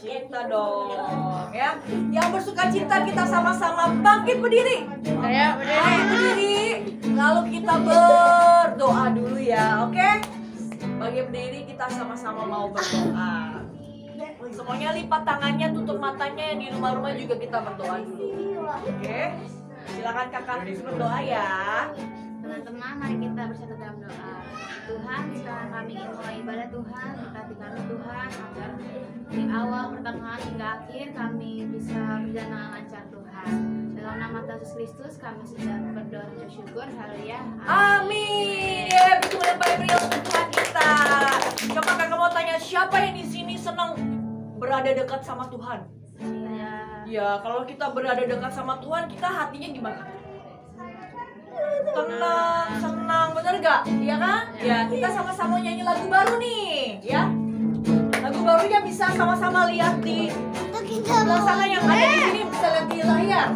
Bersukacita dong, ya. Yang bersukacita kita sama-sama bangkit berdiri. Ayo Berdiri. Lalu kita berdoa dulu ya, oke? Bangkit berdiri, kita sama-sama mau berdoa. Semuanya lipat tangannya, tutup matanya. Yang di rumah-rumah juga kita berdoa dulu. Oke? Silakan kakak Chris berdoa ya. teman-teman, mari kita bersatu dalam doa. Tuhan, sekarang kami ingin mulai ibadah Tuhan, berkati kami Tuhan, agar di awal, pertengahan hingga akhir kami bisa berjalan dengan lancar Tuhan. Dalam nama Tuhan Yesus Kristus kami sudah berdoa dan bersyukur. Haleluya. Amin. Ya, bersyukur yang paling real untuk Tuhan kita. Coba kakak mau tanya, siapa yang di sini senang berada dekat sama Tuhan? Iya. Ya, kalau kita berada dekat sama Tuhan, kita hatinya gimana? Tenang, senang, bener gak? Iya kan? Ya, kita sama-sama nyanyi lagu baru nih, ya. Lagu barunya bisa sama-sama lihat di sebelah sana, yang ada di sini bisa lihat di layar.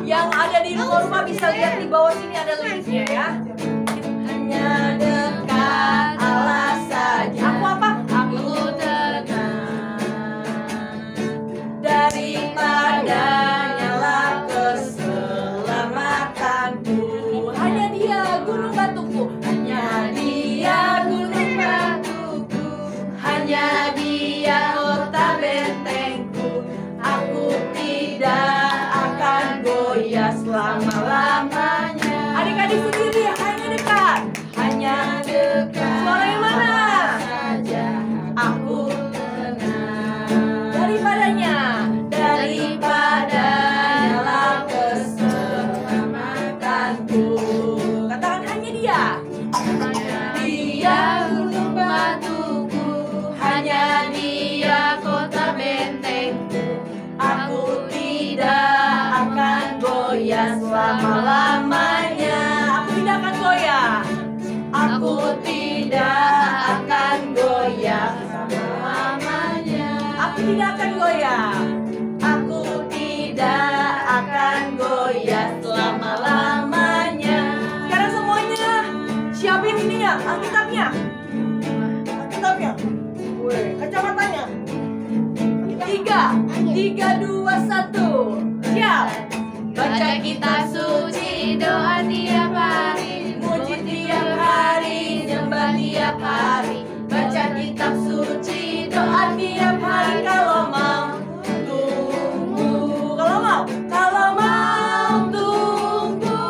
Yang ada di rumah bisa lihat di bawah sini ada liriknya ya. Hanya dekat Allah saja. Aku apa? Aku tenang Daripada nyala keselamatanku. Hanya dia gunung batuku. Hanya dia gunung batuku. Hanya dia kota bentengku. Aku tidak akan goyah selama-lamanya. Adik-adik sendiri hanya dekat. Hanya dekat. Suara yang mana? saja. Aku daripadanya, daripada nyala keselamatanku. Katakan hanya dia. Dia gunung batuku, hanya dia kota bentengku. Aku tidak akan goyah selama-lamanya. Aku tidak akan goyah. Aku tidak akan goyah selama-lamanya. Aku tidak akan goyah. Aku tidak akan goyah selama-lamanya. Sekarang semuanya siapin ininya, Alkitabnya. Alkitabnya. Weh, kacamatanya. 3, 2, 1. Siap. Baca kitab suci, doa tiap hari, Muji tiap hari, nyembah tiap hari. Baca kitab suci, doa tiap hari. Kalau mau tunggu, kalau mau tunggu,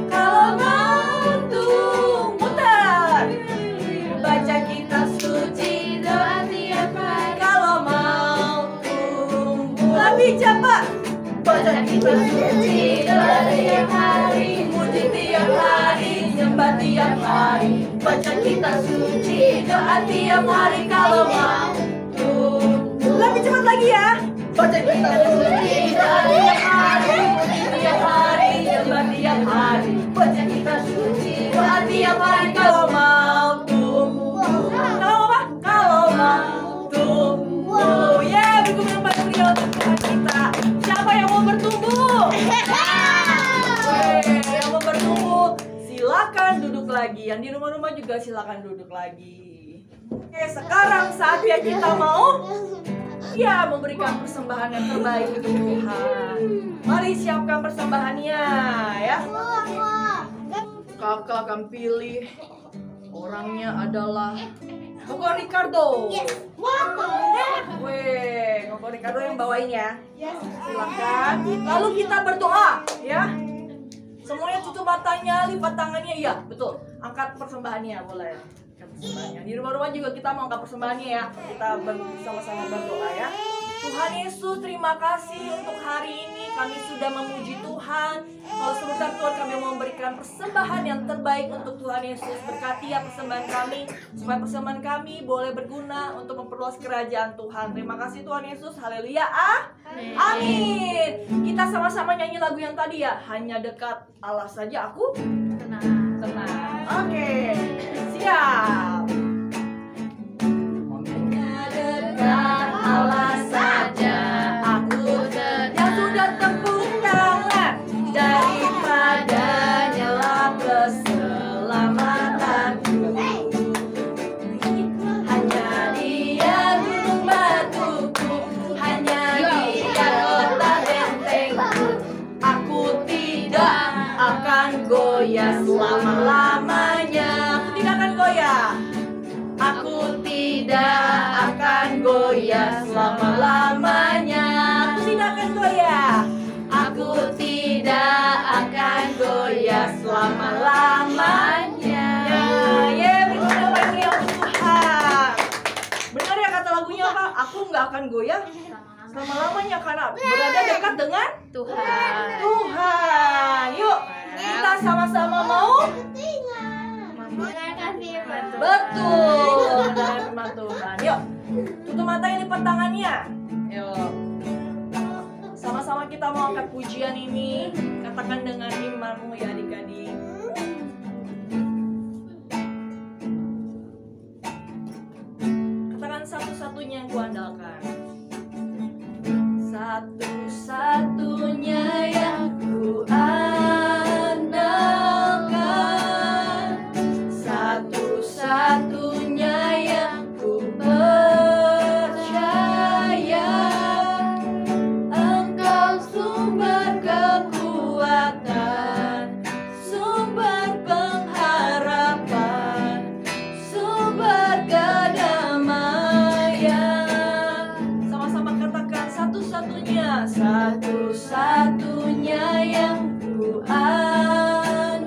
kalau mau tunggu. Putar. Baca kitab suci, doa tiap hari, kalau mau tunggu. Lebih cepat. Baca kitab suci, doa tiap hari, muji tiap hari, nyembah tiap hari. Baca kitab suci, doa tiap hari. Kalau mau tunggu. Lebih cepat lagi ya. Baca kitab suci, doa tiap hari, muji tiap hari, nyembah tiap hari. Baca kitab suci, doa tiap hari. Kalau mau tunggu. Kalau apa? Kalau mau tunggu. Ya, bergumul pada beliau untuk Tuhan kita. Siapa yang mau bertumbuh? Yang mau bertumbuh, silakan duduk lagi. Yang di rumah-rumah juga silakan duduk lagi. Oke, sekarang saatnya kita mau memberikan persembahan yang terbaik untuk Tuhan. Mari siapkan persembahannya ya. Kakak akan pilih orangnya adalah Koko Ricardo. Weh, Koko Ricardo yang bawain ya. Silakan. Lalu kita berdoa ya. Semuanya tutup matanya, lipat tangannya. Iya, betul. Angkat persembahannya boleh. Angkat persembahannya. Di rumah-rumah juga kita mau angkat persembahannya ya. Kita sama-sama berdoa ya. Tuhan Yesus, terima kasih untuk hari ini kami sudah memuji Tuhan. Kalau sebentar Tuhan kami mau memberikan persembahan yang terbaik untuk Tuhan Yesus. Berkati ya persembahan kami, supaya persembahan kami boleh berguna untuk memperluas kerajaan Tuhan. Terima kasih Tuhan Yesus, haleluya. Amin. Kita sama-sama nyanyi lagu yang tadi ya. Hanya dekat Allah saja aku tenang. Oke, siap. Hanya dekat Allah saja aku yang sudah tepuk tangan daripada nyala keselamatanku. Hanya dia gunung batuku, akan goyah selama-lamanya karena berada dekat dengan Tuhan. Tuhan. Yuk, kita sama-sama mau Mendengarkan firman Tuhan. betul mendengar firman Tuhan. Yuk, tutup mata, yang lipat tangannya. Yuk, sama-sama kita mau angkat pujian ini. Katakan dengan imanmu ya adik-adik. Katakan satu-satunya yang kuandalkan. Satu-satunya yang kuandalkan, satu-satunya yang ku percaya, Engkau sumber kekuatan, sumber pengharapan, sumber kedamaian. Sama-sama katakan satu-satunya, satu-satunya yang ku andalkan,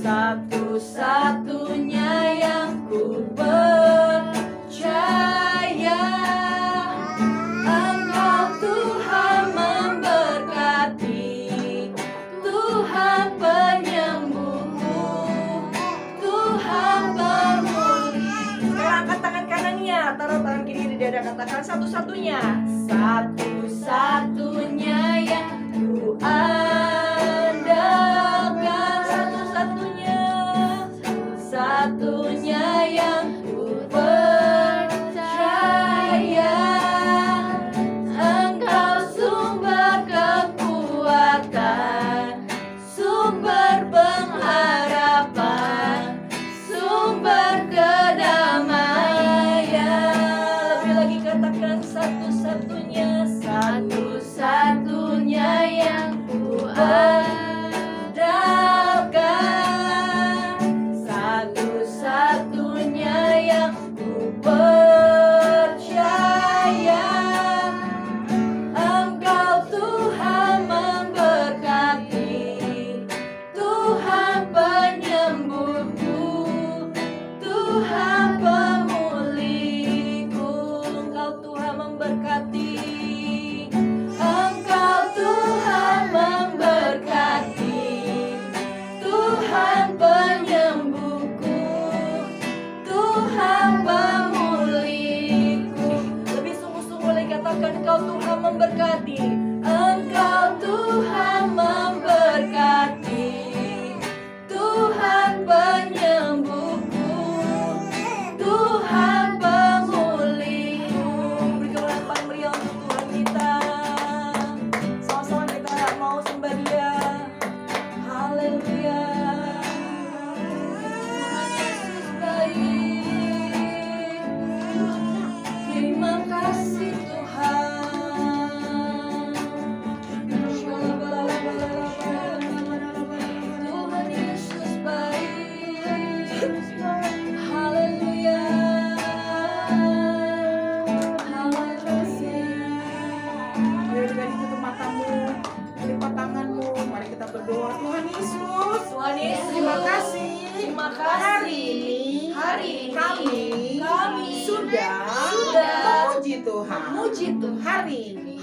satu-satunya yang ku percaya, Engkau Tuhan memberkati, Tuhan penyembuhku, Tuhan pemulih. Sekarang angkat tangan kanannya, taruh tangan kiri di dada, katakan satu-satunya, satu-satunya yang ku andalkan, satu-satunya, satunya yang ku percaya, Engkau sumber kekuatan, sumber pengharapan, sumber kedamaian. Lebih lagi katakan satu-satunya, satu-satunya yang ku andalkan, satu-satunya yang ku percaya, Engkau Tuhan memberkati, Tuhan penyembuhku, Tuhan pemulihku. Engkau Tuhan memberkati, Engkau Tuhan memberkati, Tuhan penyembuhku, Tuhan pemulihku. Lebih sungguh-sungguh lagi katakan, Engkau Tuhan memberkati, Engkau Tuhan memberkati, Tuhan penyembuhku, Tuhan pemulihku. Beri kemuliaan meriah untuk Tuhan kita. Sama-sama kita mau sembah Dia. Haleluya. Tuhan Yesus baik. Terima kasih Tuhan. Tuhan Yesus baik. Haleluya. Haleluya. Ayo dengan tutup matamu, lipat tanganmu, mari kita berdoa. Tuhan Yesus, Tuhan Yesus, terima kasih. Terima kasih. Hari ini Kami sudah memuji Tuhan. memuji Tuhan.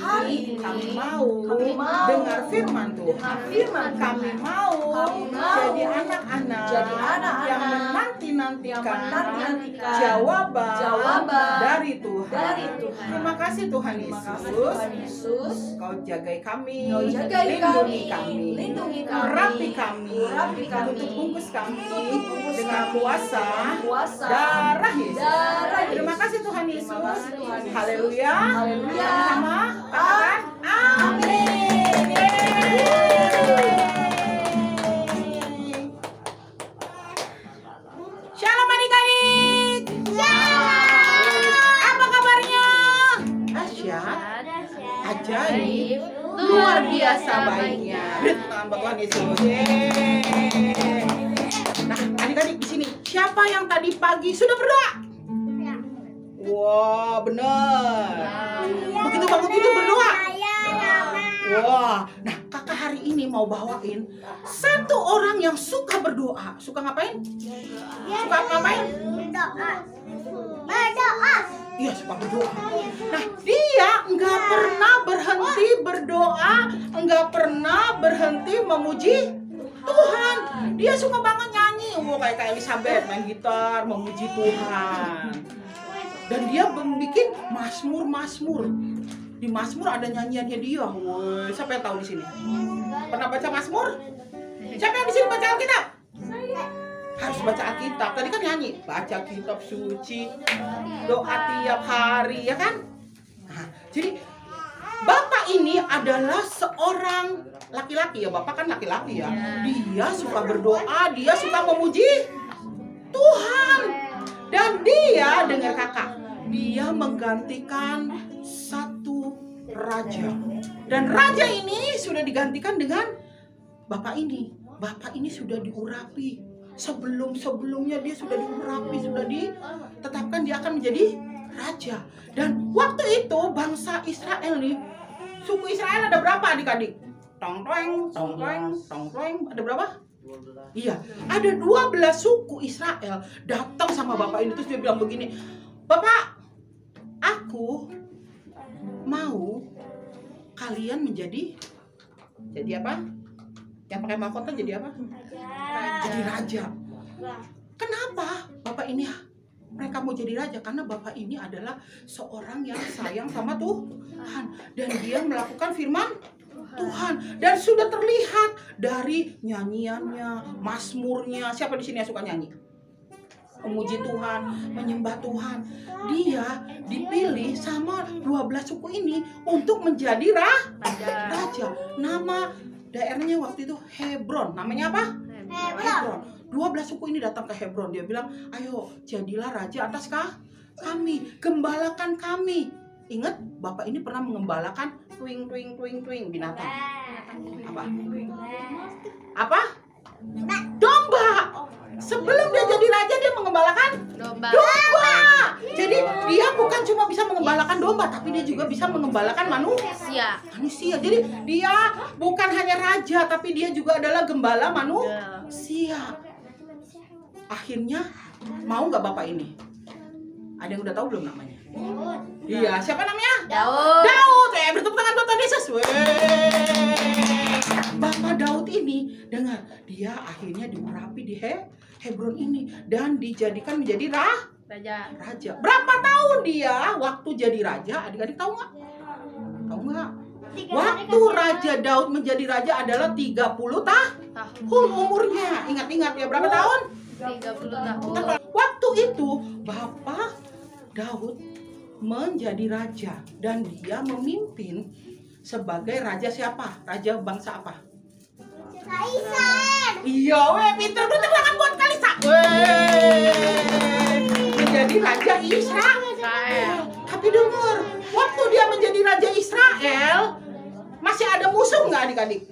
Hari ini kami mau mau dengar firman Tuhan. dengar firman Kami Tuhan. mau Kami mau jadi anak-anak jadi anak-anak yang yang menanti-nantikan menanti-nantikan jawaban dari Tuhan. dari Tuhan. Terima kasih Tuhan Terima kasih Yesus. Tuhan Yesus. Kau jagai kami, Kau jagai lindungi kami, kami, lindungi kami, urapi kami, urapi kami, tutup bungkus kami tutup bungkus dengan kami, kuasa kuasa darah Yesus. darah Yesus. Terima kasih Tuhan Yesus. Terima kasih Tuhan Yesus. Haleluya. Haleluya. Sama-sama katakan Amin. Shalom adik-adik. Apa kabarnya? Asyik, ajaib, luar biasa baiknya. Tangan buat Tuhan Yesus. Yeay. Nah, adik-adik di sini, siapa yang tadi pagi sudah berdoa? Wah, benar. Begitu bangun itu berdoa. Wah, nah kakak hari ini mau bawain satu orang yang suka berdoa. Suka ngapain? Suka ngapain? Berdoa. Iya, suka berdoa. Nah, dia nggak pernah berhenti berdoa, nggak pernah berhenti memuji Tuhan. Dia suka banget nyanyi, kayak Elizabeth main gitar, memuji Tuhan. Dan dia bikin mazmur-mazmur. Di mazmur ada nyanyiannya dia. Woi, siapa yang tahu di sini? Pernah baca mazmur? Siapa yang di sini baca Alkitab? Harus baca Alkitab. Tadi kan nyanyi, baca kitab suci, doa tiap hari, ya kan? Nah, jadi Bapak ini adalah seorang laki-laki ya, Bapak kan laki-laki ya. Dia suka berdoa, dia suka memuji Tuhan. Dan dia, dengar kakak, dia menggantikan satu raja. Dan raja ini sudah digantikan dengan Bapak ini. Bapak ini sudah diurapi. Sebelumnya dia sudah diurapi, sudah ditetapkan dia akan menjadi raja. Dan waktu itu bangsa Israel nih, suku Israel ada berapa adik-adik? Tong-toeng, ada berapa? Iya, ada 12 suku Israel datang sama Bapak ini, terus dia bilang begini, Bapak, aku mau kalian menjadi apa? Yang pakai mahkota jadi apa? Jadi raja. Kenapa Bapak ini mereka mau jadi raja? Karena Bapak ini adalah seorang yang sayang sama Tuhan dan dia melakukan firman Tuhan, dan sudah terlihat dari nyanyiannya, mazmurnya. Siapa di sini yang suka nyanyi? Memuji Tuhan, menyembah Tuhan. Dia dipilih sama 12 suku ini untuk menjadi raja. Nama daerahnya waktu itu Hebron. Namanya apa? Hebron. 12 suku ini datang ke Hebron. Dia bilang, ayo jadilah raja atas kami, gembalakan kami. Ingat, Bapak ini pernah mengembalakan twing binatang. Apa? Domba. Sebelum dia jadi raja, dia mengembalakan domba. Jadi dia bukan cuma bisa mengembalakan domba, tapi dia juga bisa mengembalakan manusia. Jadi dia bukan hanya raja, tapi dia juga adalah gembala manusia. Akhirnya mau nggak Bapak ini? Ada yang udah tahu belum namanya? Iya, siapa namanya? Daud. Bertepuk tangan buat Yesus. Bapak Daud ini, dengar, dia akhirnya diurapi di Hebron ini dan dijadikan menjadi raja. Berapa tahun dia waktu jadi raja? Adik-adik tahu nggak? Tahu nggak? Waktu Raja Daud menjadi raja adalah 30 tahun umurnya. Ingat-ingat ya, berapa tahun? 30 tahun. Waktu itu Bapak Daud menjadi raja dan dia memimpin sebagai raja siapa? Raja bangsa apa? Kaisar. Iya, pinter banget tangan buat Kaisar. Menjadi raja Israel. Tapi dengar, waktu dia menjadi raja Israel, masih ada musuh nggak adik-adik?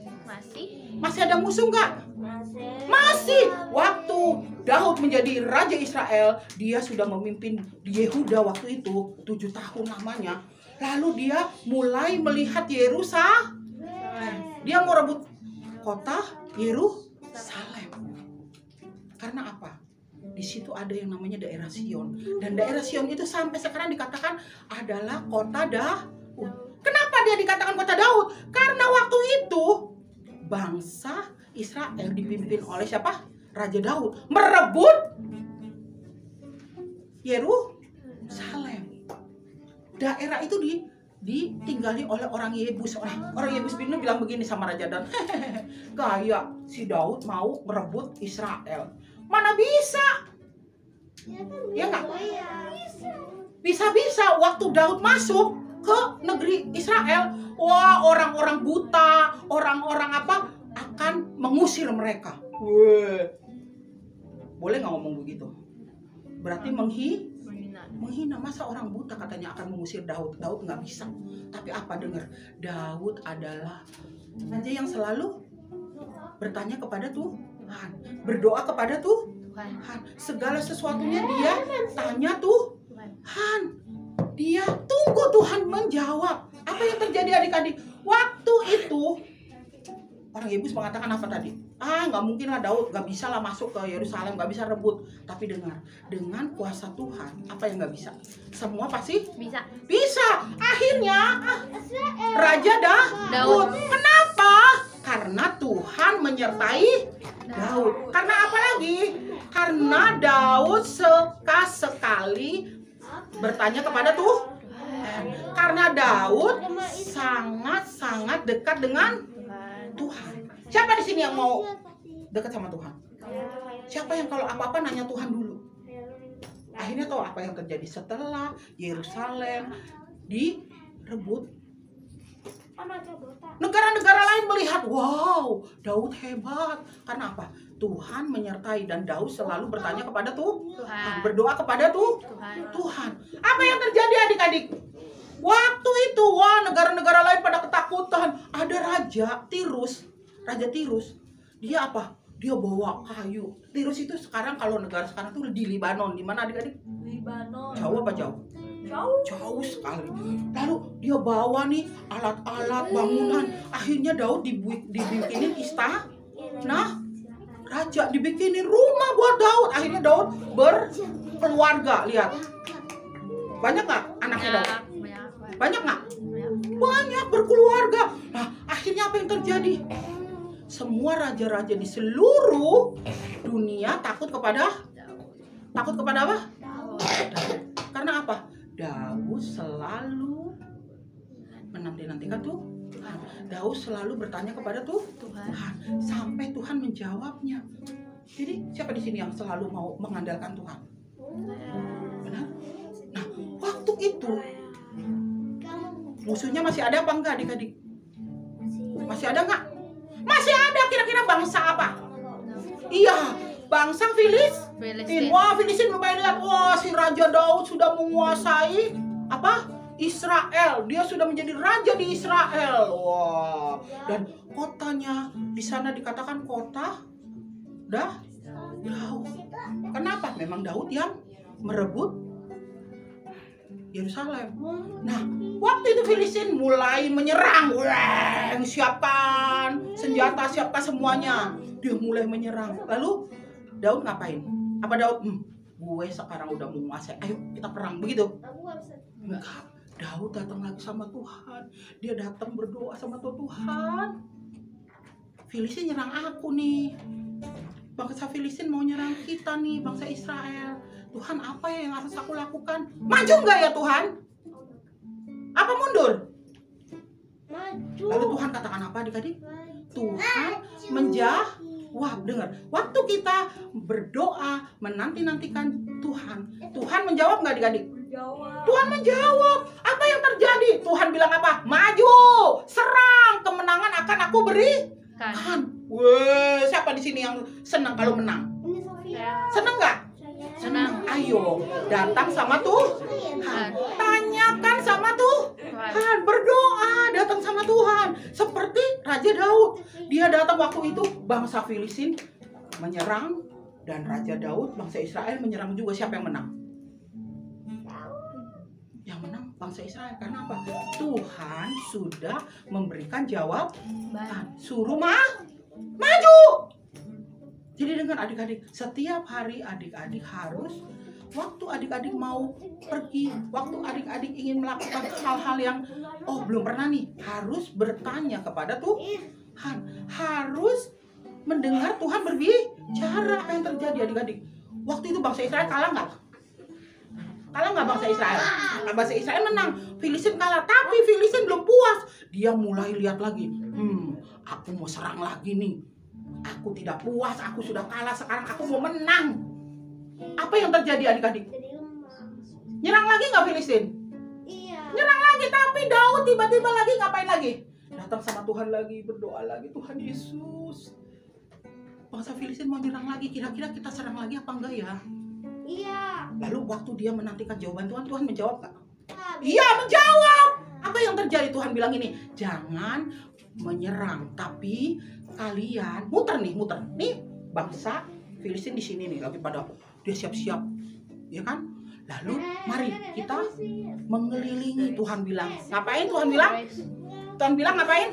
Masih ada musuh nggak? Masih. Waktu Daud menjadi raja Israel, dia sudah memimpin di Yehuda waktu itu 7 tahun lamanya. Lalu dia mulai melihat Yerusalem. Dia mau rebut kota Yerusalem. Karena apa? Di situ ada yang namanya daerah Sion. Dan daerah Sion itu sampai sekarang dikatakan adalah kota Daud. Kenapa dia dikatakan kota Daud? Karena waktu itu bangsa Israel dipimpin oleh siapa? Raja Daud merebut Yerusalem. Daerah itu ditinggali oleh orang Yebus. Orang Yebus bilang begini sama Raja Daud, kayak si Daud mau merebut Israel. Mana bisa? Ya nggak? Bisa-bisa waktu Daud masuk ke negeri Israel, wah, orang-orang buta, orang-orang apa akan mengusir mereka. Boleh nggak ngomong begitu? Berarti menghina. Masa orang buta katanya akan mengusir Daud? Daud nggak bisa. Tapi apa, dengar, Daud adalah raja yang selalu bertanya kepada Tuhan, berdoa kepada Tuhan. Segala sesuatunya dia tanya Tuhan. Dia tunggu Tuhan menjawab. Apa yang terjadi adik-adik? Waktu itu orang Yebus mengatakan apa tadi? nggak mungkin lah Daud, nggak bisa lah masuk ke Yerusalem, nggak bisa rebut. Tapi dengar, dengan kuasa Tuhan, apa yang nggak bisa? Semua pasti Bisa. bisa. Akhirnya Raja Daud. Kenapa? Karena Tuhan menyertai Daud. Karena apa lagi? Karena Daud suka sekali bertanya kepada Tuhan. Karena Daud sangat-sangat dekat dengan Tuhan. Siapa di sini yang mau dekat sama Tuhan? Siapa yang kalau apa-apa nanya Tuhan dulu? Akhirnya tahu apa yang terjadi setelah Yerusalem direbut. Negara-negara lain melihat, wow, Daud hebat. Karena apa? Tuhan menyertai dan Daud selalu bertanya kepada Tuhan, berdoa kepada Tuhan. Apa yang terjadi adik-adik? Waktu itu, wah, negara-negara lain pada ketakutan. Ada Raja Tirus. Dia apa? Dia bawa kayu. Tirus itu sekarang kalau negara sekarang tuh di Libanon. Di mana adik-adik? Libanon. Jauh apa jauh? Jauh sekali. Lalu dia bawa nih alat-alat bangunan. Akhirnya Daud dibikinin istana. Nah, raja dibikinin rumah buat Daud. Akhirnya Daud berkeluarga. Lihat. Banyak nggak anaknya Daud? Banyak nggak? Banyak berkeluarga. Nah, akhirnya apa yang terjadi? Semua raja-raja di seluruh dunia takut kepada apa? Karena apa? Daud selalu menanti-nantikan Tuhan. Daud selalu bertanya kepada Tuhan sampai Tuhan menjawabnya. Jadi siapa di sini yang selalu mau mengandalkan Tuhan? Benar? Nah, waktu itu musuhnya masih ada apa enggak adik-adik? Masih ada enggak? Masih ada. Kira-kira bangsa apa? Iya, bangsa Filistin. Wah, Filistin lumayan lihat. Wah, si Raja Daud sudah menguasai apa? Israel. Dia sudah menjadi raja di Israel. Wah, dan kotanya di sana dikatakan kota Daud. Kenapa? Memang Daud yang merebut Yerusalem. Nah, waktu itu Filistin mulai menyerang. Siapkan senjata, siapkan semuanya. Dia mulai menyerang. Lalu Daud ngapain? Apa Daud? Gue sekarang udah menguasai. Ayo kita perang, begitu? Enggak. Daud datang lagi sama Tuhan. Dia datang berdoa sama Tuhan. Filistin nyerang aku nih. Bangsa Filistin mau nyerang kita nih, bangsa Israel. Tuhan, apa ya yang harus aku lakukan? Maju nggak ya Tuhan? Apa mundur? Maju. Lalu Tuhan katakan apa adik-adik? Tuhan wah, dengar. Waktu kita berdoa menanti-nantikan Tuhan menjawab nggak adik-adik? Tuhan menjawab. Apa yang terjadi? Tuhan bilang apa? Maju, serang, kemenangan akan aku berikan. Wah, siapa di sini yang senang kalau menang? Senang nggak? Senang. Ayo datang sama Tuhan. Tanyakan sama Tuhan. Berdoa datang sama Tuhan. Seperti Raja Daud. Dia datang waktu itu bangsa Filistin menyerang. Dan Raja Daud bangsa Israel menyerang juga. Siapa yang menang? Yang menang bangsa Israel. Karena apa? Tuhan sudah memberikan jawaban. Suruh maju. Jadi dengan adik-adik, setiap hari adik-adik harus, waktu adik-adik mau pergi, waktu adik-adik ingin melakukan hal-hal yang, belum pernah nih, harus bertanya kepada Tuhan. Harus mendengar Tuhan berbicara. Apa yang terjadi adik-adik? Waktu itu bangsa Israel kalah nggak? Kalah nggak bangsa Israel? Nah, bangsa Israel menang, Filistin kalah. Tapi Filistin belum puas. Dia mulai lihat lagi, aku mau serang lagi nih. Aku tidak puas, aku sudah kalah, sekarang aku mau menang. Apa yang terjadi adik-adik? Nyerang lagi nggak Filistin? Iya. Nyerang lagi, tapi Daud tiba-tiba lagi ngapain lagi? Datang sama Tuhan lagi, berdoa lagi, Tuhan Yesus. Bangsa Filistin mau nyerang lagi, kira-kira kita serang lagi apa enggak ya? Iya. Lalu waktu dia menantikan jawaban Tuhan, Tuhan menjawab nggak? Iya, menjawab. Apa yang terjadi? Tuhan bilang ini, jangan menyerang, tapi kalian muter. Nih bangsa Filistin di sini nih lagi pada dia siap-siap, ya kan? Lalu mari kita mengelilingi. Tuhan bilang, ngapain? Tuhan bilang ngapain?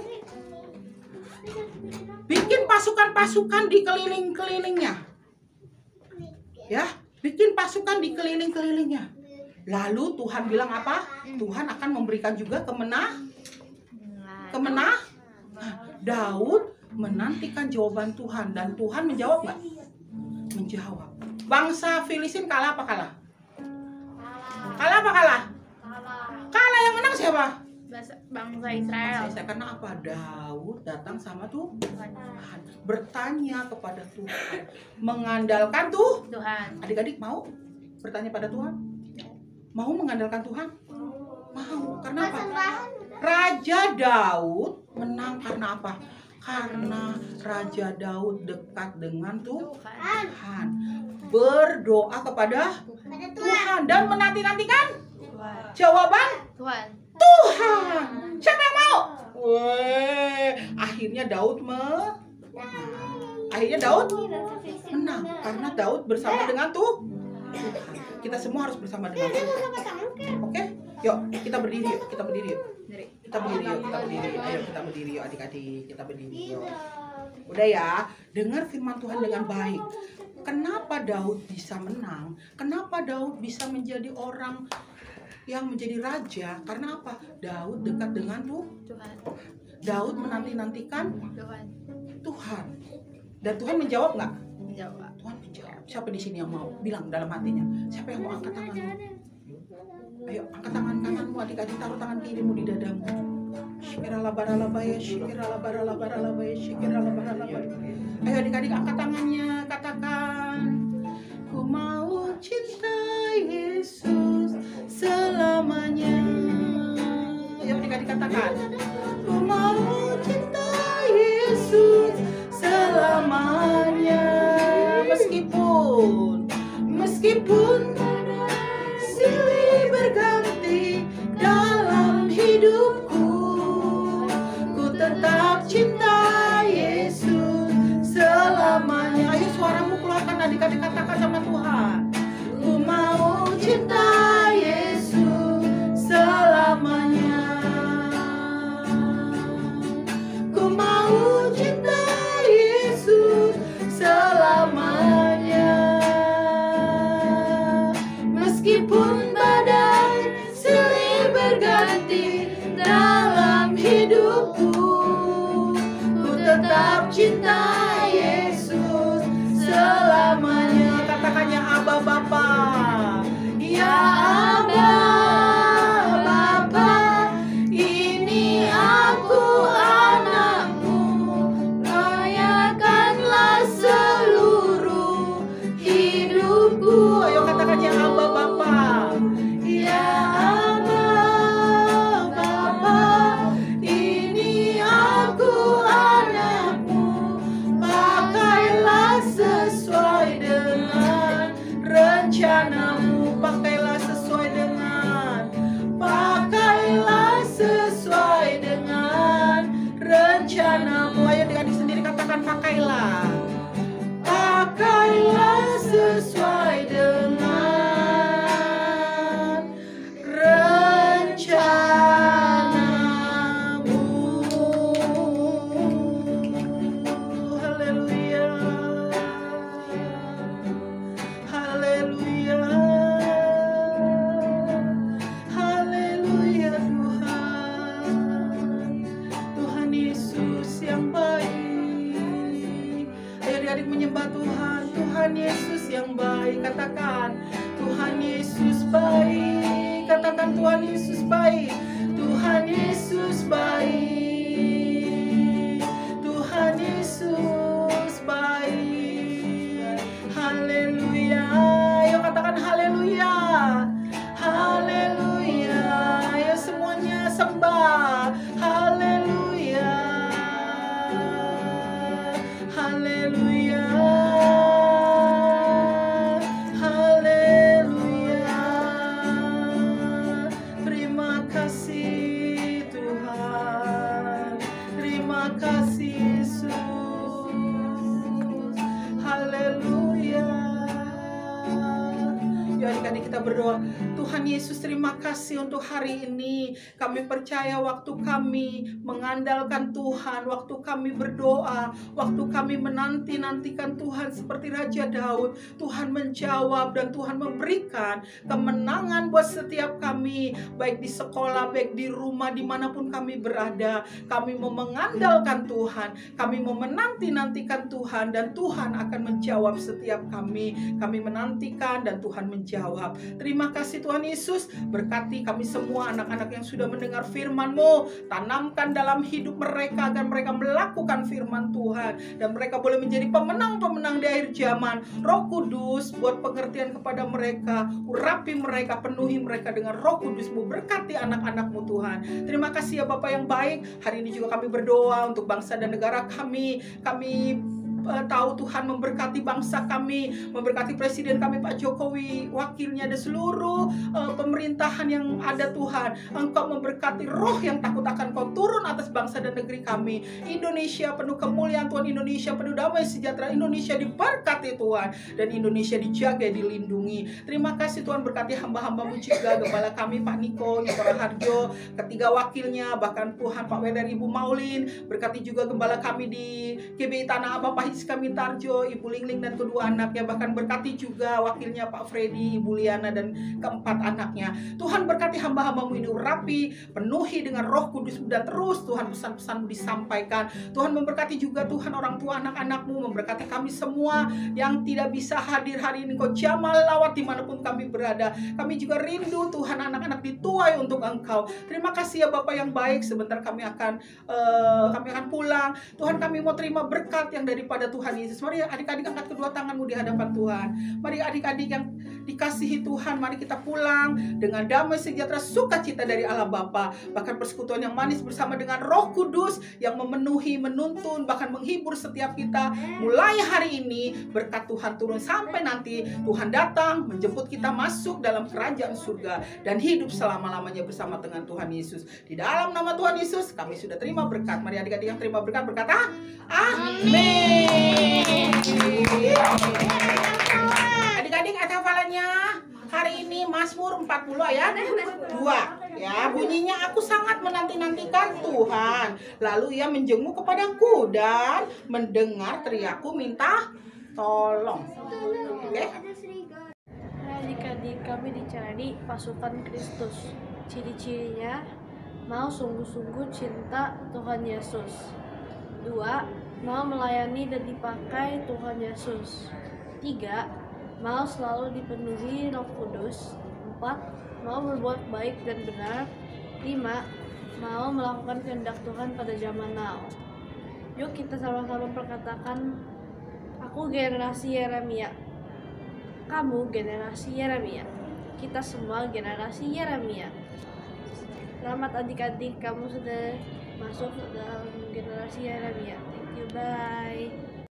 bikin pasukan-pasukan di keliling-kelilingnya. Ya, bikin pasukan di keliling-kelilingnya. Lalu Tuhan bilang apa? Tuhan akan memberikan juga kemenangan. Nah, Daud menantikan jawaban Tuhan dan Tuhan menjawab nggak? Menjawab. Bangsa Filistin kalah apa kalah? Kalah apa kalah? Kalah, yang menang siapa? Bangsa Israel. Karena apa? Daud datang sama Tuhan, bertanya kepada Tuhan, mengandalkan Tuhan. Adik-adik mau bertanya pada Tuhan? Mau mengandalkan Tuhan? Mau. Karena apa? Raja Daud menang karena apa? Karena Raja Daud dekat dengan Tuhan, berdoa kepada Tuhan dan menanti-nantikan jawaban Tuhan. Siapa yang mau? Akhirnya Daud menang karena Daud bersama dengan Tuhan. Kita semua harus bersama dengan Tuhan. Oke? Yuk, kita berdiri yuk. Ayo kita berdiri yuk adik-adik. Kita berdiri yuk. Udah ya, dengar firman Tuhan dengan baik. Kenapa Daud bisa menang? Kenapa Daud bisa menjadi orang yang menjadi raja? Karena apa? Daud dekat dengan Tuhan. Daud menanti-nantikan Tuhan. Dan Tuhan menjawab nggak? Menjawab. Tuhan menjawab. Siapa di sini yang mau? Bilang dalam hatinya. Siapa yang mau angkat tanganmu? Ayo angkat tangan kananmu, adik-adik, taruh tangan kirimu di dadamu. Ayo adik-adik angkat tangannya, katakan, ku mau cinta Yesus selamanya. Ayo adik-adik katakan, ku mau cinta Yesus selamanya. Meskipun silih berganti dalam hidupku, ku tetap cinta Yesus selamanya. Ayo suaramu keluarkan adik-adik, katakan sama Tuhan, ku mau cinta Yesus selamanya. Ku mau cinta Yesus selamanya. Meskipun badai silih berganti dalam hidupku, ku tetap cinta Yesus selamanya. Katakannya Aba Bapa. Ya Aba Bapa, ini aku anakmu, rayakanlah seluruh hidupku. Ayo katakannya Aba Bapa. Ya Aba Bapa, ini aku anakmu, pakailah sesuai dengan rencanamu. Pakailah sesuai dengan rencanamu. Ayo adik-adik sendiri katakan, pakailah sesuai dengan rencanamu. Haleluya, haleluya, haleluya. Tuhan Yesus yang baik. Ayo adik-adik menyembah Tuhan. Tuhan Yesus yang baik. Katakan, Tuhan Yesus baik. Katakan, Tuhan Yesus baik. Tuhan Yesus baik. Tuhan Yesus baik. Haleluya. Ayo katakan haleluya. Haleluya. Ayo semuanya sembah. Haleluya. Haleluya. Haleluya. Terima kasih Tuhan. adik-adik kita berdoa. Tuhan Yesus, terima kasih untuk hari ini. Kami percaya waktu kami mengandalkan Tuhan, waktu kami berdoa, waktu kami menanti-nantikan Tuhan seperti Raja Daud, Tuhan menjawab dan Tuhan memberikan kemenangan buat setiap kami, baik di sekolah, baik di rumah, dimanapun kami berada. Kami mau mengandalkan Tuhan, kami mau menanti-nantikan Tuhan, dan Tuhan akan menjawab setiap kami. Kami menantikan dan Tuhan menjawab. Terima kasih Tuhan Yesus. Berkati kami semua anak-anak yang sudah mendengar firman-Mu. Tanamkan dalam hidup mereka agar mereka melakukan firman Tuhan, dan mereka boleh menjadi pemenang-pemenang di akhir zaman. Roh Kudus, buat pengertian kepada mereka, urapi mereka, penuhi mereka dengan Roh Kudus-Mu. Berkati anak-anak-Mu Tuhan. Terima kasih ya Bapa yang baik. Hari ini juga kami berdoa untuk bangsa dan negara kami. Kami tahu Tuhan memberkati bangsa kami, memberkati Presiden kami Pak Jokowi, wakilnya, dan seluruh pemerintahan yang ada Tuhan. Engkau memberkati roh yang takut akan Kau turun atas bangsa dan negeri kami. Indonesia penuh kemuliaan Tuhan, Indonesia penuh damai sejahtera, Indonesia diberkati Tuhan, dan Indonesia dijaga, dilindungi. Terima kasih Tuhan, berkati hamba-hamba-Mu juga, Gembala kami Pak Niko, Nyokora Harjo, ketiga wakilnya, bahkan Tuhan Pak Weder, Ibu Maulin. Berkati juga Gembala kami di GBI Tanah Abang, Pak kami Tarjo, Ibu Lingling dan kedua anaknya. Bahkan berkati juga wakilnya Pak Freddy, Ibu Liana dan keempat anaknya. Tuhan berkati hamba-hamba-Mu ini, urapi, penuhi dengan Roh Kudus, dan terus Tuhan pesan-pesan-Mu disampaikan. Tuhan memberkati juga Tuhan orang tua anak-anak-Mu, memberkati kami semua yang tidak bisa hadir hari ini. Kau jamah lawat dimanapun kami berada. Kami juga rindu Tuhan anak-anak dituai untuk Engkau. Terima kasih ya Bapak yang baik. Sebentar kami akan pulang. Tuhan, kami mau terima berkat yang daripada Tuhan Yesus. Mari adik-adik angkat kedua tanganmu di hadapan Tuhan. Mari adik-adik yang dikasihi Tuhan, mari kita pulang dengan damai sejahtera sukacita dari Allah Bapa. Bahkan persekutuan yang manis bersama dengan Roh Kudus yang memenuhi, menuntun, bahkan menghibur setiap kita. Mulai hari ini berkat Tuhan turun sampai nanti Tuhan datang menjemput kita masuk dalam kerajaan surga dan hidup selama-lamanya bersama dengan Tuhan Yesus. Di dalam nama Tuhan Yesus kami sudah terima berkat. Mari adik-adik yang terima berkat berkata amin. Adik-adik ada hafalannya hari ini Mazmur 40 ayat 2 ya, bunyinya, aku sangat menanti-nantikan Tuhan, lalu Ia menjenguk kepadaku dan mendengar teriakku minta tolong. Oke? Adik-adik, kami dicari pasukan Kristus. Ciri-cirinya mau sungguh-sungguh cinta Tuhan Yesus. 2. Mau melayani dan dipakai Tuhan Yesus. 3. Mau selalu dipenuhi Roh Kudus. 4. Mau berbuat baik dan benar. 5. Mau melakukan kehendak Tuhan pada zaman now. Yuk kita sama-sama perkatakan, aku generasi Yeremia. Kamu generasi Yeremia. Kita semua generasi Yeremia. Selamat adik-adik, kamu sudah masuk dalam generasi Yeremia. Thank you, bye.